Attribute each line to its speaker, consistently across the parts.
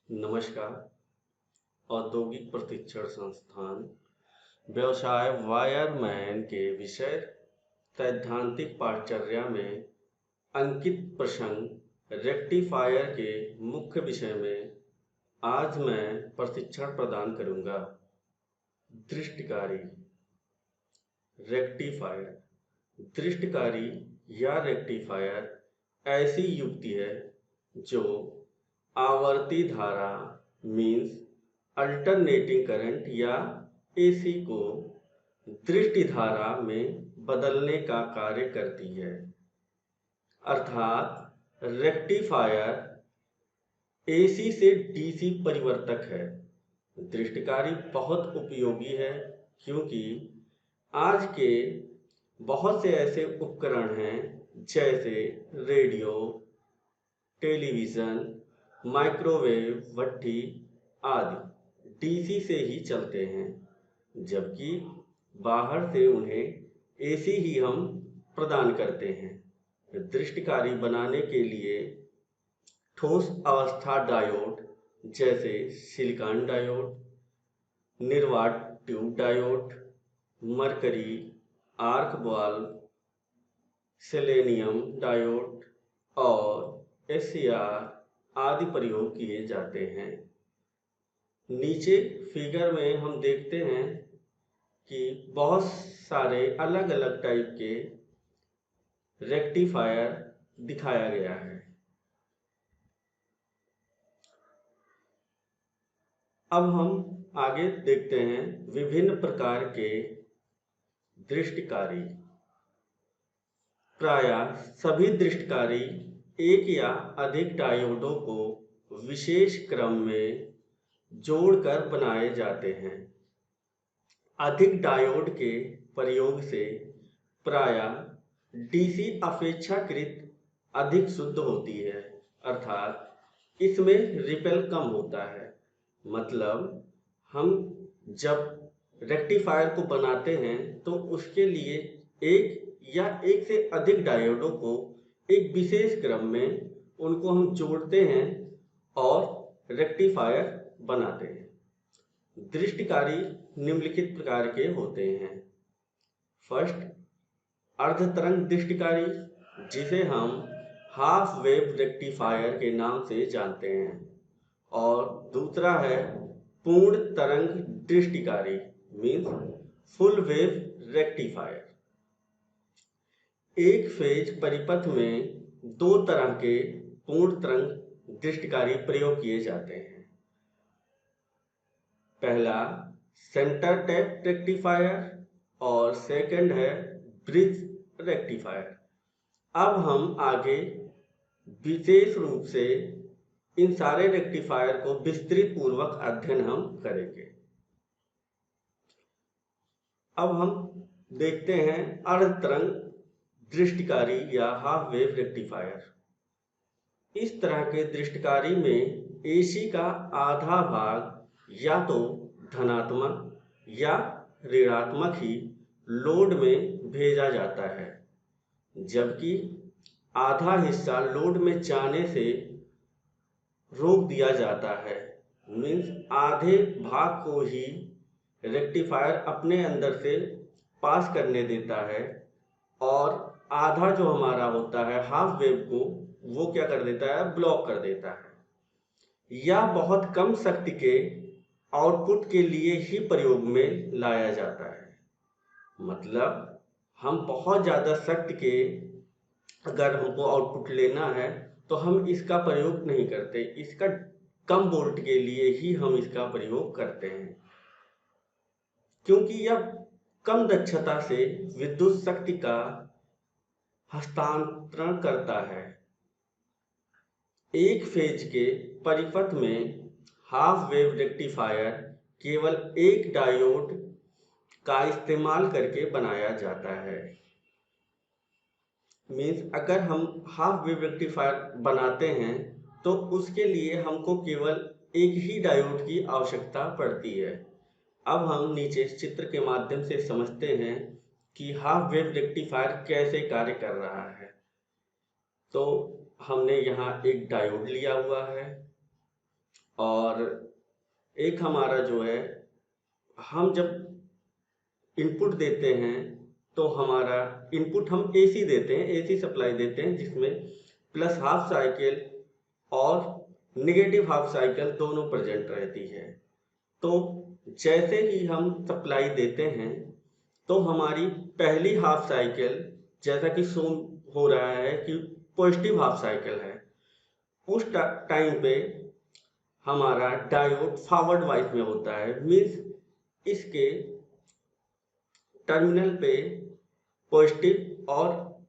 Speaker 1: नमस्कार। औद्योगिक प्रशिक्षण संस्थान व्यवसाय वायरमैन के विषय सैद्धांतिक पाठचर्या में अंकित प्रसंग रेक्टिफायर के मुख्य विषय में आज मैं प्रशिक्षण प्रदान करूंगा। दृष्टिकारी रेक्टिफायर दृष्टिकारी या रेक्टिफायर ऐसी युक्ति है जो आवर्ती धारा मीन्स अल्टरनेटिंग करंट या एसी को दृष्टि धारा में बदलने का कार्य करती है। अर्थात रेक्टिफायर एसी से डीसी परिवर्तक है। दृष्टिकारी बहुत उपयोगी है क्योंकि आज के बहुत से ऐसे उपकरण हैं जैसे रेडियो, टेलीविज़न, माइक्रोवेव, भट्ठी आदि डीसी से ही चलते हैं, जबकि बाहर से उन्हें एसी ही हम प्रदान करते हैं। दृष्टिकारी बनाने के लिए ठोस अवस्था डायोड जैसे सिलिकॉन डायोड, निर्वात tube diode, mercury arc bulb, selenium diode और एससीआर आदि प्रयोग किए जाते हैं। नीचे फिगर में हम देखते हैं कि बहुत सारे अलग अलग टाइप के रेक्टिफायर दिखाया गया है। अब हम आगे देखते हैं विभिन्न प्रकार के दृष्टिकारी। प्रायः सभी दृष्टिकारी एक या अधिक डायोडों को विशेष क्रम में जोड़कर बनाए जाते हैं। अधिक डायोड के प्रयोग से प्रायः डीसी अपेक्षाकृत अधिक शुद्ध होती है, अर्थात इसमें रिपेल कम होता है। मतलब हम जब रेक्टिफायर को बनाते हैं तो उसके लिए एक या एक से अधिक डायोडों को एक विशेष क्रम में उनको हम जोड़ते हैं और रेक्टिफायर बनाते हैं। दृष्टिकारी निम्नलिखित प्रकार के होते हैं। फर्स्ट, अर्धतरंग दृष्टिकारी, जिसे हम हाफ वेव रेक्टिफायर के नाम से जानते हैं, और दूसरा है पूर्ण तरंग दृष्टिकारी मीन्स फुल वेव रेक्टिफायर। एक फेज परिपथ में दो तरह के पूर्ण तरंग दृष्टिकारी प्रयोग किए जाते हैं। पहला सेंटर टैप रेक्टिफायर और सेकंड है ब्रिज रेक्टिफायर। अब हम आगे विशेष रूप से इन सारे रेक्टिफायर को विस्तृत पूर्वक अध्ययन हम करेंगे। अब हम देखते हैं अर्धतरंग दृष्टिकारी या हाफ वेव रेक्टिफायर। इस तरह के दृष्टिकारी में एसी का आधा भाग या तो धनात्मक या ऋणात्मक ही लोड में भेजा जाता है, जबकि आधा हिस्सा लोड में जाने से रोक दिया जाता है। मीन्स आधे भाग को ही रेक्टिफायर अपने अंदर से पास करने देता है और आधा जो हमारा होता है हाफ वेव को वो क्या कर देता है, ब्लॉक कर देता है। या बहुत कम शक्ति के आउटपुट के लिए ही प्रयोग में लाया जाता है। मतलब हम बहुत ज़्यादा शक्ति के अगर हमको आउटपुट लेना है तो हम इसका प्रयोग नहीं करते, इसका कम वोल्ट के लिए ही हम इसका प्रयोग करते हैं, क्योंकि यह कम दक्षता से विद्युत शक्ति का हस्तांतरण करता है। एक फेज के परिपथ में हाफ वेव रेक्टिफायर केवल एक डायोड का इस्तेमाल करके बनाया जाता है। मीन्स अगर हम हाफ वेव रेक्टिफायर बनाते हैं तो उसके लिए हमको केवल एक ही डायोड की आवश्यकता पड़ती है। अब हम नीचे चित्र के माध्यम से समझते हैं कि हाफ वेव रेक्टिफायर कैसे कार्य कर रहा है। तो हमने यहाँ एक डायोड लिया हुआ है और एक हमारा जो है, हम जब इनपुट देते हैं तो हमारा इनपुट हम एसी देते हैं, एसी सप्लाई देते हैं, जिसमें प्लस हाफ साइकिल और नेगेटिव हाफ साइकिल दोनों प्रेजेंट रहती है। तो जैसे ही हम सप्लाई देते हैं तो हमारी पहली हाफ साइकिल, जैसा कि शो हो रहा है कि पॉजिटिव हाफ साइकिल है, उस टाइम पे हमारा डायोड फॉरवर्ड वाइज में होता है। मीन्स इसके टर्मिनल पे पॉजिटिव और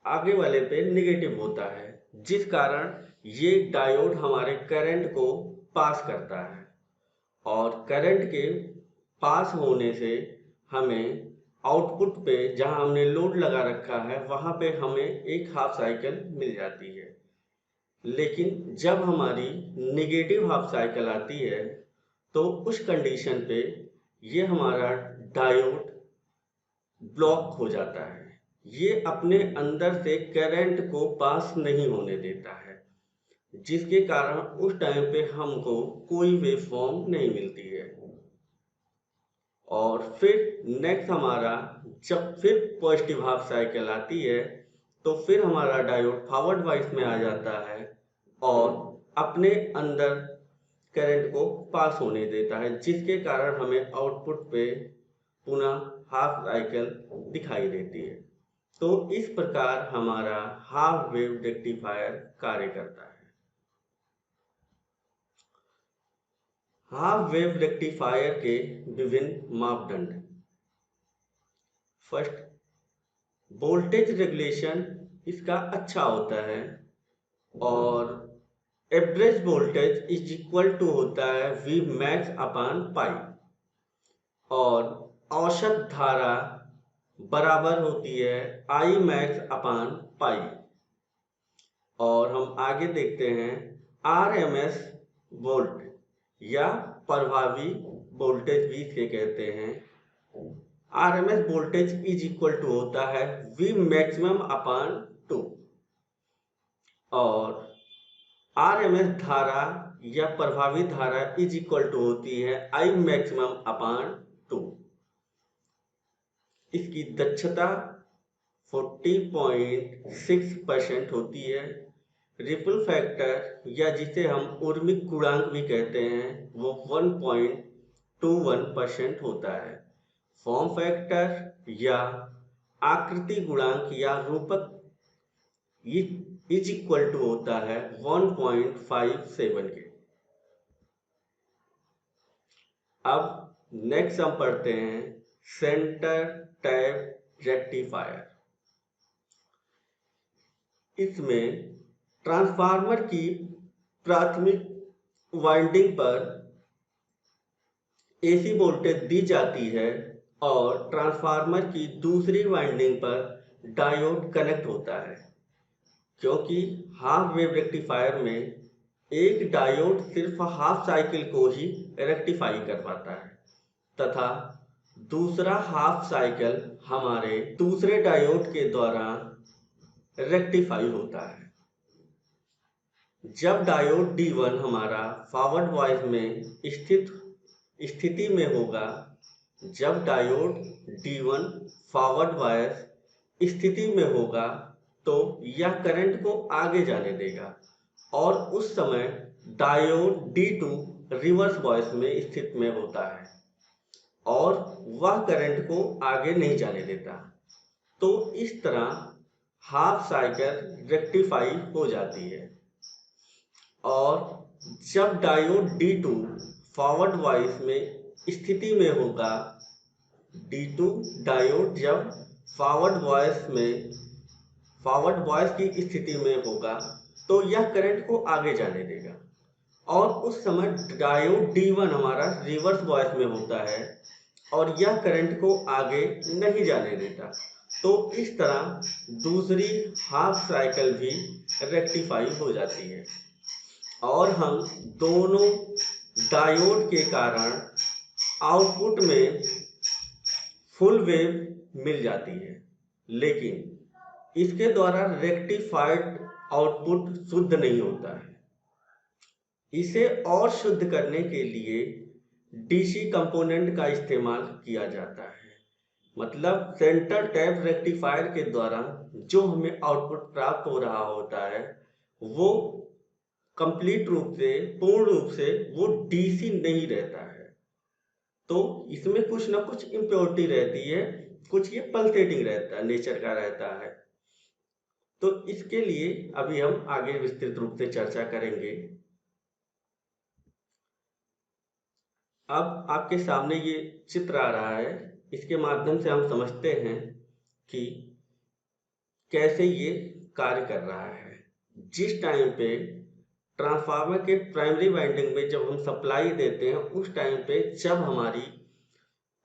Speaker 1: आगे वाले पे नेगेटिव होता है, जिस कारण ये डायोड हमारे करंट को पास करता है। और करंट के पास होने से हमें आउटपुट पे, जहां हमने लोड लगा रखा है, वहां पे हमें एक हाफ साइकिल मिल जाती है। लेकिन जब हमारी नेगेटिव हाफ साइकिल आती है तो उस कंडीशन पे ये हमारा डायोड ब्लॉक हो जाता है। ये अपने अंदर से करंट को पास नहीं होने देता है, जिसके कारण उस टाइम पे हमको कोई वेवफॉर्म नहीं मिलती है। और फिर नेक्स्ट हमारा जब फिर पॉजिटिव हाफ साइकिल आती है तो फिर हमारा डायोड फॉरवर्ड वाइज में आ जाता है और अपने अंदर करंट को पास होने देता है, जिसके कारण हमें आउटपुट पे पुनः हाफ साइकिल दिखाई देती है। तो इस प्रकार हमारा हाफ वेव रेक्टिफायर कार्य करता है। हाफ वेव रेक्टिफायर के विभिन्न मापदंड। फर्स्ट, वोल्टेज रेगुलेशन इसका अच्छा होता है और average voltage is equal to होता है V मैक्स अपान पाई, और औसत धारा बराबर होती है I मैक्स अपान पाई। और हम आगे देखते हैं RMS वोल्ट या प्रभावी वोल्टेज भी इसे कहते हैं। RMS voltage is equal to होता है V मैक्सिमम अपान 2, और RMS धारा या प्रभावी धारा इज इक्वल टू होती है I मैक्सिमम अपान 2। इसकी दक्षता 40.6% होती है। रिपल फैक्टर या जिसे हम उर्मिक गुणांक भी कहते हैं वो 1.21% होता है। फॉर्म फैक्टर या आकृति गुणांक या रूपक इज इक्वल टू होता है 1.57 के। अब नेक्स्ट हम पढ़ते हैं सेंटर टैप रेक्टिफायर। इसमें ट्रांसफार्मर की प्राथमिक वाइंडिंग पर एसी वोल्टेज दी जाती है और ट्रांसफार्मर की दूसरी वाइंडिंग पर डायोड कनेक्ट होता है। क्योंकि हाफ वेव रेक्टिफायर में एक डायोड सिर्फ हाफ साइकिल को ही रेक्टिफाई कर पाता है तथा दूसरा हाफ साइकिल हमारे दूसरे डायोड के द्वारा रेक्टिफाई होता है। जब डायोड D1 हमारा फॉरवर्ड वाइज में स्थिति में होगा, जब डायोड D1 फॉरवर्ड वाइज स्थिति में होगा तो यह करंट को आगे जाने देगा, और उस समय डायोड D2 रिवर्स वॉइस में स्थित में होता है और वह करंट को आगे नहीं जाने देता। तो इस तरह हाफ साइकिल रेक्टिफाई हो जाती है। और जब डायोड D2 फॉरवर्ड वॉइस में स्थिति में होगा, D2 डायोड जब फॉरवर्ड वॉइस की स्थिति में होगा तो यह करंट को आगे जाने देगा, और उस समय डायोड D1 हमारा रिवर्स वॉइस में होता है और यह करंट को आगे नहीं जाने देता। तो इस तरह दूसरी हाफ साइकिल भी रेक्टिफाई हो जाती है और हम दोनों डायोड के कारण आउटपुट में फुल वेव मिल जाती है, लेकिन इसके द्वारा रेक्टिफाइड आउटपुट शुद्ध नहीं होता है। इसे और शुद्ध करने के लिए डीसी कंपोनेंट का इस्तेमाल किया जाता है। मतलब सेंटर टैप रेक्टिफायर के द्वारा जो हमें आउटपुट प्राप्त हो रहा होता है वो कंप्लीट रूप से, पूर्ण रूप से वो डीसी नहीं रहता है। तो इसमें कुछ ना कुछ इम्प्योरिटी रहती है, कुछ ये पल्सेटिंग रहता है, नेचर का रहता है। तो इसके लिए अभी हम आगे विस्तृत रूप से चर्चा करेंगे। अब आपके सामने ये चित्र आ रहा है, इसके माध्यम से हम समझते हैं कि कैसे ये कार्य कर रहा है। जिस टाइम पे ट्रांसफार्मर के प्राइमरी वाइंडिंग में जब हम सप्लाई देते हैं उस टाइम पे जब हमारी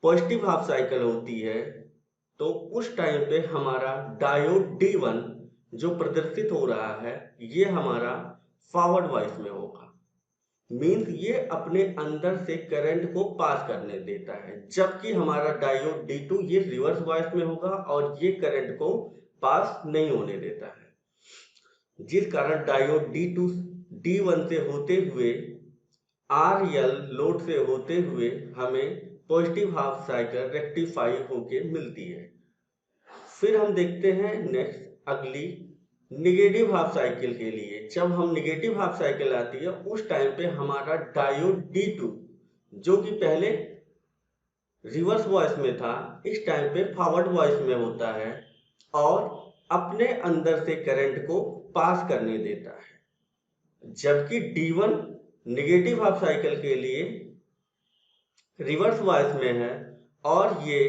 Speaker 1: पॉजिटिव हाफ साइकिल होती है तो उस टाइम पे हमारा डायोड D1 जो प्रदर्शित हो रहा है ये हमारा फॉरवर्ड वॉइस में होगा। मीन्स ये अपने अंदर से करंट को पास करने देता है, जबकि हमारा डायोड D2 ये रिवर्स वॉइस में होगा और ये करंट को पास नहीं होने देता है, जिस कारण डायोड D2 D1 से होते हुए RL लोड से होते हुए हमें पॉजिटिव हाफ साइकिल रेक्टिफाई होके मिलती है। फिर हम देखते हैं नेक्स्ट अगली निगेटिव हाफ साइकिल के लिए। जब हम निगेटिव हाफ साइकिल आती है उस टाइम पे हमारा डायोड D2 जो कि पहले रिवर्स वॉइस में था इस टाइम पे फॉरवर्ड वॉइस में होता है और अपने अंदर से करंट को पास करने देता है, जबकि D1 निगेटिव हाफ साइकिल के लिए रिवर्स वॉइस में है और ये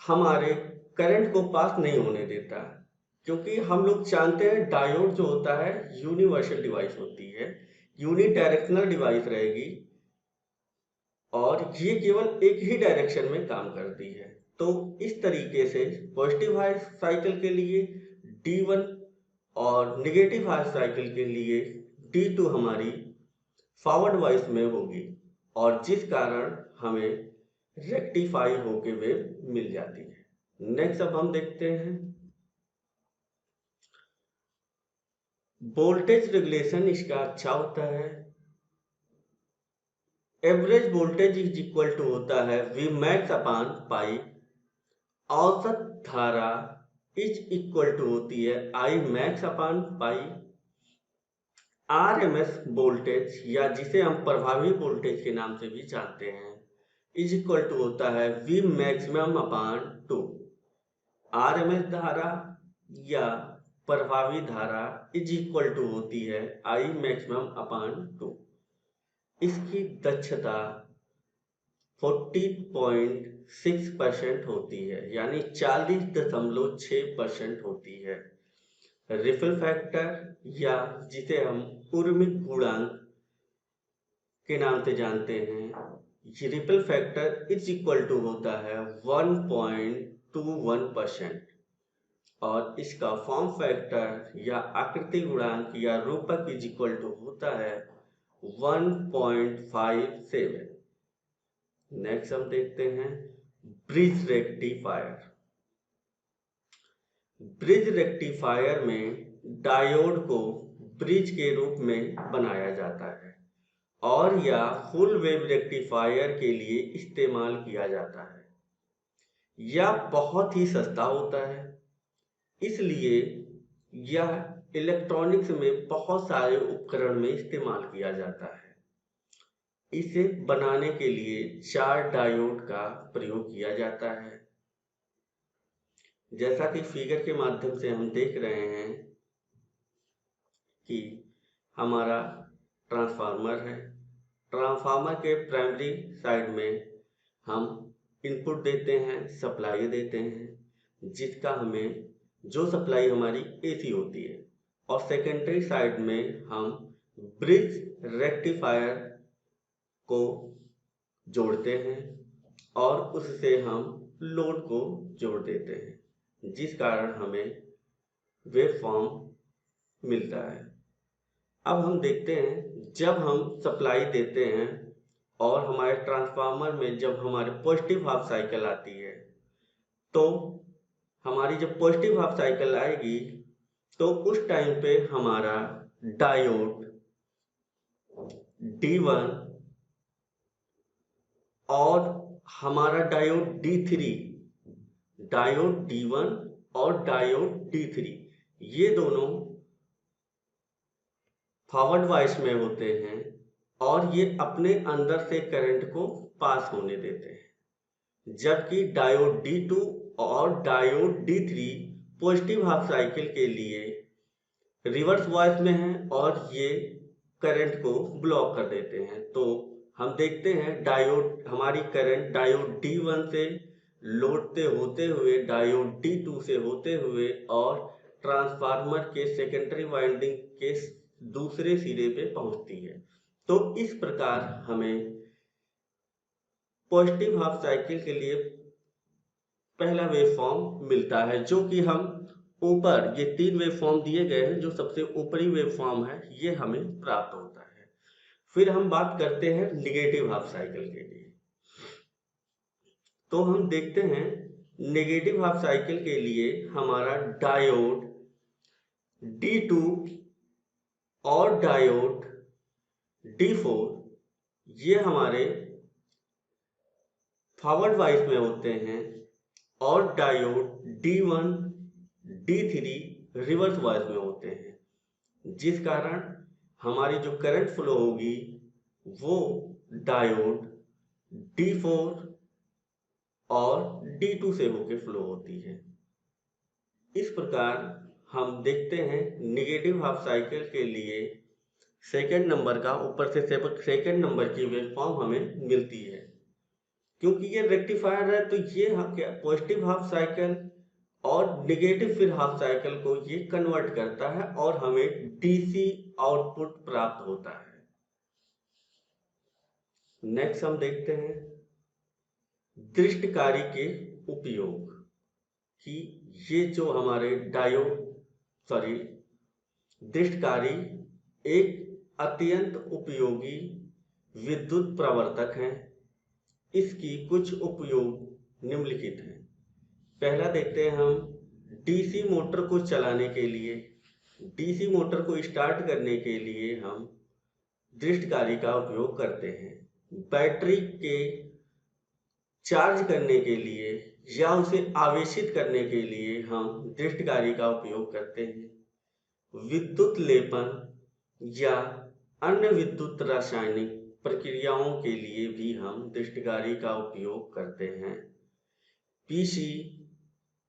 Speaker 1: हमारे करंट को पास नहीं होने देता, क्योंकि हम लोग जानते हैं डायोड जो होता है यूनिवर्सल डिवाइस होती है, यूनिडायरेक्शनल डिवाइस रहेगी और ये केवल एक ही डायरेक्शन में काम करती है। तो इस तरीके से पॉजिटिव हाफ साइकिल के लिए D1 और निगेटिव हाफ साइकिल के लिए D2 हमारी फॉरवर्ड वॉइस में होगी और जिस कारण हमें रेक्टिफाई होके वेव मिल जाती है। नेक्स्ट अब हम देखते हैं वोल्टेज रेगुलेशन। इसका अच्छा होता है। Average voltage is equal to होता है V मैक्स अपान पाई। औसत धारा इज इक्वल टू होती है I max upon pi. RMS voltage या जिसे हम प्रभावी वोल्टेज के नाम से भी जानते हैं इज इक्वल टू होता है V मैक्सिमम अपान 2। RMS धारा या प्रभावी धारा इज इक्वल टू होती है I मैक्सिमम अपान 2। इसकी दक्षता 40.6% होती है, यानी 40.6% होती है। रिपल फैक्टर या जिसे हम उर्मिक गुणांक के नाम से जानते हैं, ये ripple factor is equal to होता है 1.21% और इसका फॉर्म फैक्टर या आकृति गुणांक या रूपक इज इक्वल टू होता है 1.57। नेक्स्ट हम देखते हैं ब्रिज रेक्टिफायर। ब्रिज रेक्टिफायर में डायोड को ब्रिज के रूप में बनाया जाता है और या फुल वेव रेक्टिफायर के लिए इस्तेमाल किया जाता है। यह बहुत ही सस्ता होता है, इसलिए यह इलेक्ट्रॉनिक्स में बहुत सारे उपकरण में इस्तेमाल किया जाता है। इसे बनाने के लिए 4 डायोड का प्रयोग किया जाता है। जैसा कि फिगर के माध्यम से हम देख रहे हैं कि हमारा ट्रांसफार्मर है। ट्रांसफार्मर के प्राइमरी साइड में हम इनपुट देते हैं, सप्लाई देते हैं, जिसका हमें जो सप्लाई हमारी AC होती है, और सेकेंडरी साइड में हम ब्रिज रेक्टिफायर को जोड़ते हैं और उससे हम लोड को जोड़ देते हैं, जिस कारण हमें वेवफॉर्म मिलता है। अब हम देखते हैं जब हम सप्लाई देते हैं और हमारे ट्रांसफार्मर में जब हमारे पॉजिटिव हाफ साइकिल आती है तो हमारी जब पॉजिटिव हाफ साइकिल आएगी तो उस टाइम पे हमारा डायोड D1 और हमारा डायोड D3, डायोड D1 और डायोड D3, ये दोनों फॉरवर्ड बायस में होते हैं और ये अपने अंदर से करंट को पास होने देते हैं, जबकि डायोड D2 और diode D3 positive half cycle के लिए रिवर्स वॉइस में हैं और ये करंट को ब्लॉक कर देते हैं। तो हम देखते हैं डायोड, हमारी करंट डायोड D1 से लौटते होते हुए डायोड D2 से होते हुए और ट्रांसफार्मर के सेकेंडरी वाइंडिंग के दूसरे सिरे पे पहुंचती है। तो इस प्रकार हमें पॉजिटिव हाफ साइकिल के लिए पहला वेवफॉर्म मिलता है, जो कि हम ऊपर ये 3 वेवफॉर्म दिए गए हैं, जो सबसे ऊपरी वेवफॉर्म है ये हमें प्राप्त होता है। फिर हम बात करते हैं निगेटिव हाफ साइकिल के लिए। तो हम देखते हैं नेगेटिव हाफ साइकिल के लिए हमारा डायोड D2 और डायोड D4 ये हमारे फॉरवर्ड वाइस में होते हैं और diode D1 D3 reverse bias में होते हैं, जिस कारण हमारी जो करंट फ्लो होगी वो डायोड D4 और D2 से होके फ्लो होती है। इस प्रकार हम देखते हैं निगेटिव हाफ साइकिल के लिए सेकेंड नंबर का ऊपर से सेकेंड नंबर की वेवफॉर्म हमें मिलती है। क्योंकि ये रेक्टिफायर है तो ये पॉजिटिव हाफ साइकिल और निगेटिव फिर हाफ साइकिल को ये कन्वर्ट करता है और हमें डीसी आउटपुट प्राप्त होता है। नेक्स्ट हम देखते हैं दृष्टकारी के उपयोग कि ये जो हमारे दृष्टकारी एक अत्यंत उपयोगी विद्युत प्रवर्तक है। इसकी कुछ उपयोग निम्नलिखित हैं। पहला देखते हैं हम डीसी मोटर को चलाने के लिए, डीसी मोटर को स्टार्ट करने के लिए हम दृष्टकारी का उपयोग करते हैं। बैटरी के चार्ज करने के लिए या उसे आवेशित करने के लिए हम दृष्टकारी का उपयोग करते हैं। विद्युत लेपन या अन्य विद्युत रासायनिक प्रक्रियाओं के लिए भी हम दृष्टकारी का उपयोग करते हैं। पीसी,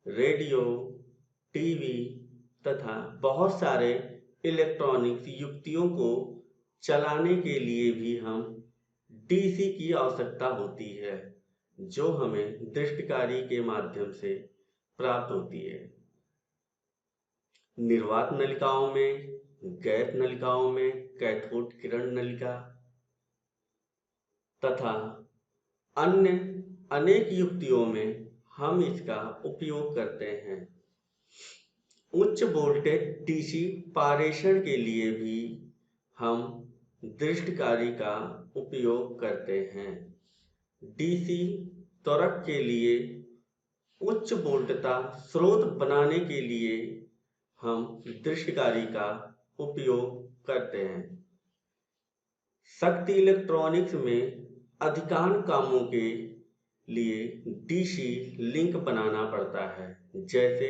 Speaker 1: रेडियो, टीवी तथा बहुत सारे इलेक्ट्रॉनिक्स युक्तियों को चलाने के लिए भी हम डीसी की आवश्यकता होती है, जो हमें दृष्टकारी के माध्यम से प्राप्त होती है। निर्वात नलिकाओं में, गैस नलिकाओं में कैथोड किरण नलिका तथा अन्य अनेक युक्तियों में हम इसका उपयोग करते हैं। उच्च वोल्टेज डीसी पारेषण के लिए भी हम दृष्टकारी का उपयोग करते हैं। डीसी त्वरक के लिए उच्च वोल्टता स्रोत बनाने के लिए हम दृष्टकारी का उपयोग करते हैं। शक्ति इलेक्ट्रॉनिक्स में अधिकांश कामों के लिए डीसी लिंक बनाना पड़ता है, जैसे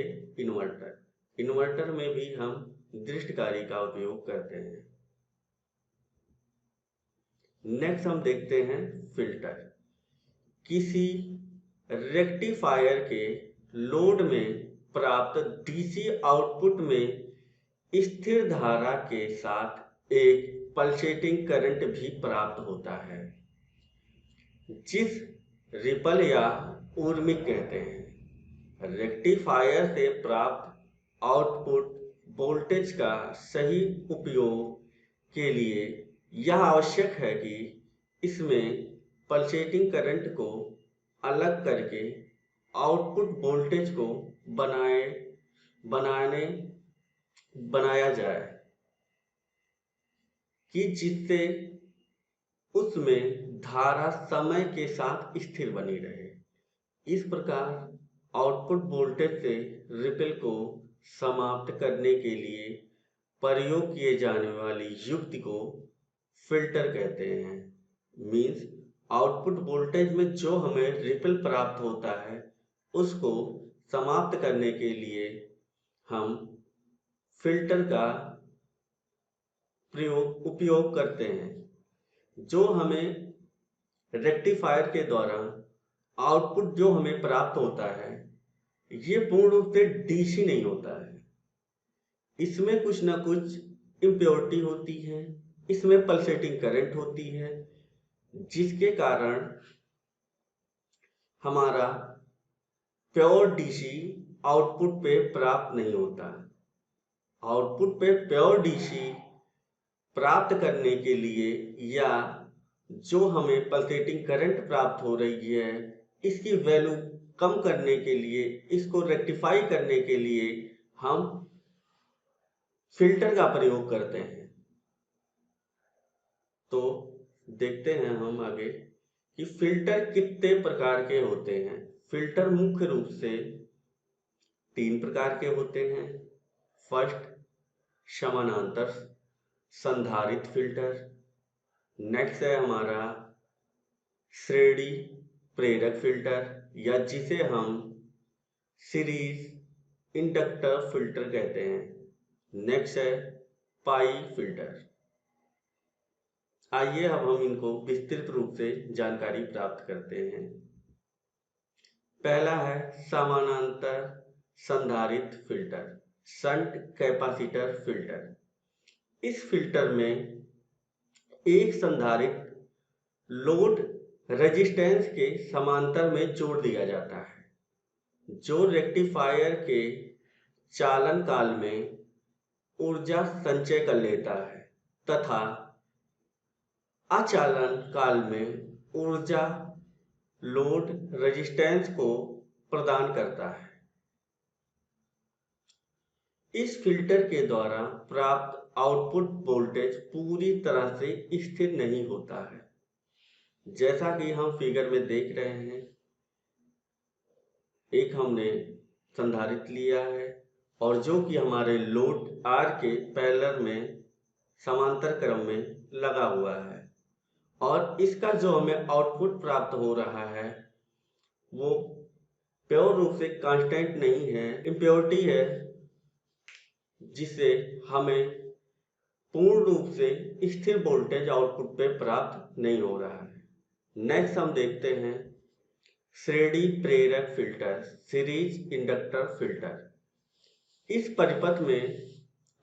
Speaker 1: इन्वर्टर में भी हम दृष्टकारी का उपयोग करते हैं। नेक्स्ट हम देखते हैं फिल्टर। किसी रेक्टिफायर के लोड में प्राप्त डीसी आउटपुट में स्थिर धारा के साथ एक पल्सेटिंग करंट भी प्राप्त होता है, जिस रिपल या ऊर्मिक कहते हैं। रेक्टिफायर से प्राप्त आउटपुट वोल्टेज का सही उपयोग के लिए यह आवश्यक है कि इसमें पल्सेटिंग करंट को अलग करके आउटपुट वोल्टेज को बनाया जाए कि जिससे उसमें धारा समय के साथ स्थिर बनी रहे। इस प्रकार आउटपुट वोल्टेज से रिपल को समाप्त करने के लिए प्रयोग किए जाने वाली युक्ति को फिल्टर कहते हैं। मीन्स आउटपुट वोल्टेज में जो हमें रिपल प्राप्त होता है उसको समाप्त करने के लिए हम फिल्टर का उपयोग करते हैं। जो हमें रेक्टिफायर के द्वारा आउटपुट जो हमें प्राप्त होता है ये पूर्ण रूप से डीसी नहीं होता है। इसमें कुछ ना कुछ इम्प्योरिटी होती है, इसमें पल्सेटिंग करंट होती है, जिसके कारण हमारा प्योर डीसी आउटपुट पे प्राप्त नहीं होता। आउटपुट पे प्योर डीसी प्राप्त करने के लिए या जो हमें पल्सेटिंग करंट प्राप्त हो रही है इसकी वैल्यू कम करने के लिए, इसको रेक्टिफाई करने के लिए हम फिल्टर का प्रयोग करते हैं। तो देखते हैं हम आगे कि फिल्टर कितने प्रकार के होते हैं। फिल्टर मुख्य रूप से 3 प्रकार के होते हैं। फर्स्ट, समानांतर संधारित्र फिल्टर। नेक्स्ट है हमारा श्रेणी प्रेरक फिल्टर या जिसे हम सीरीज इंडक्टर फिल्टर कहते हैं। नेक्स्ट है पाई फिल्टर। आइए अब हम इनको विस्तृत रूप से जानकारी प्राप्त करते हैं। पहला है समानांतर संधारित्र फिल्टर, शंट कैपेसिटर फिल्टर। इस फिल्टर में एक संधारित्र लोड रेजिस्टेंस के समांतर में जोड़ दिया जाता है, जो रेक्टिफायर के चालन काल में ऊर्जा संचय कर लेता है तथा अचालन काल में ऊर्जा लोड रेजिस्टेंस को प्रदान करता है। इस फिल्टर के द्वारा प्राप्त आउटपुट वोल्टेज पूरी तरह से स्थिर नहीं होता है। जैसा कि हम फिगर में देख रहे हैं, एक हमने संधारित्र लिया है और जो कि हमारे लोड आर के पैरेलल में समांतर क्रम में लगा हुआ है और इसका जो हमें आउटपुट प्राप्त हो रहा है वो प्योर रूप से कांस्टेंट नहीं है, इम्प्योरिटी है, जिससे हमें पूर्ण रूप से स्थिर वोल्टेज आउटपुट पे प्राप्त नहीं हो रहा है। नेक्स्ट हम देखते हैं श्रेणी प्रेरक फिल्टर, सीरीज इंडक्टर फिल्टर। इस परिपथ में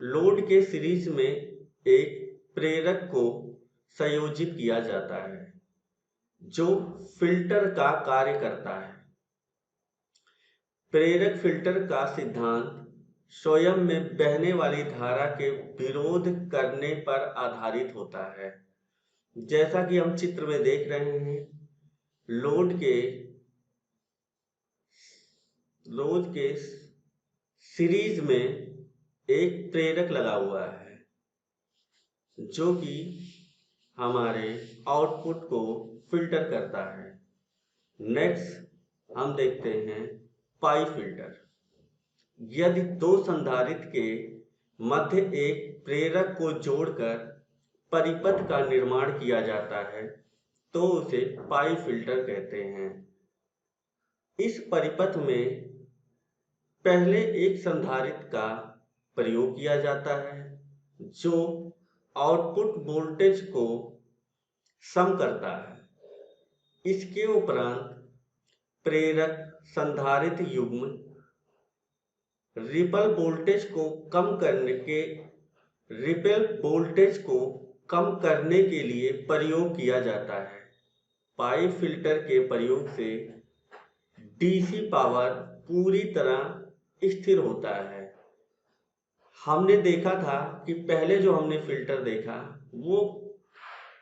Speaker 1: लोड के सीरीज में एक प्रेरक को संयोजित किया जाता है जो फिल्टर का कार्य करता है। प्रेरक फिल्टर का सिद्धांत स्वयं में बहने वाली धारा के विरोध करने पर आधारित होता है। जैसा कि हम चित्र में देख रहे हैं, लोड के सीरीज में एक प्रेरक लगा हुआ है जो कि हमारे आउटपुट को फिल्टर करता है। नेक्स्ट हम देखते हैं पाई फिल्टर। यदि दो संधारित्र के मध्य एक प्रेरक को जोड़कर परिपथ का निर्माण किया जाता है तो उसे पाई फिल्टर कहते हैं। इस परिपथ में पहले एक संधारित्र का प्रयोग किया जाता है जो आउटपुट वोल्टेज को सम करता है। इसके उपरांत प्रेरक संधारित्र युग्म रिपल वोल्टेज को कम करने के लिए प्रयोग किया जाता है। पाई फिल्टर के प्रयोग से डीसी पावर पूरी तरह स्थिर होता है। हमने देखा था कि पहले जो हमने फिल्टर देखा वो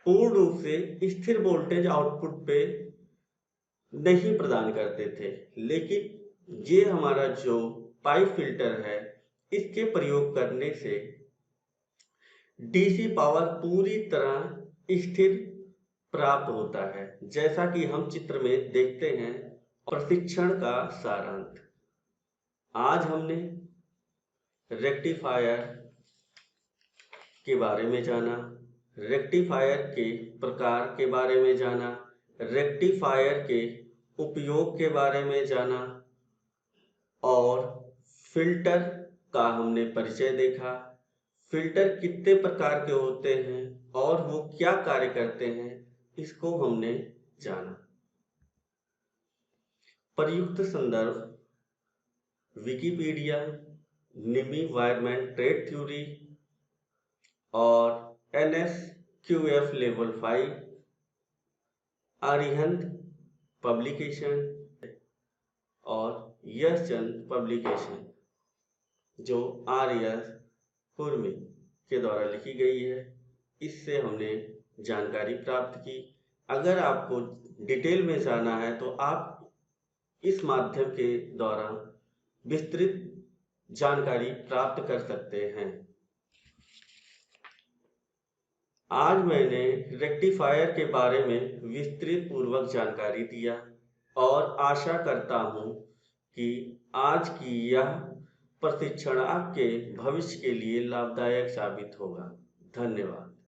Speaker 1: पूर्ण रूप से स्थिर वोल्टेज आउटपुट पे नहीं प्रदान करते थे, लेकिन ये हमारा जो पाई फिल्टर है इसके प्रयोग करने से डीसी पावर पूरी तरह स्थिर प्राप्त होता है। जैसा कि हम चित्र में देखते हैं। प्रशिक्षण का सारांश। आज हमने रेक्टिफायर के बारे में जाना। रेक्टिफायर के प्रकार के बारे में जाना, रेक्टिफायर के उपयोग के बारे में जाना और फिल्टर का हमने परिचय देखा। फिल्टर कितने प्रकार के होते हैं और वो क्या कार्य करते हैं, इसको हमने जाना। प्रयुक्त संदर्भ विकिपीडिया, निमी वायरमैन ट्रेड थ्योरी और NSQF लेवल 5, अरिहंत पब्लिकेशन और यशचंद पब्लिकेशन जो RS कुर्मी के द्वारा लिखी गई है। इससे हमने जानकारी प्राप्त की। अगर आपको डिटेल में जाना है तो आप इस माध्यम के द्वारा विस्तृत जानकारी प्राप्त कर सकते हैं। आज मैंने रेक्टिफायर के बारे में विस्तृत पूर्वक जानकारी दिया और आशा करता हूँ कि आज की यह प्रशिक्षण आपके भविष्य के लिए लाभदायक साबित होगा। धन्यवाद।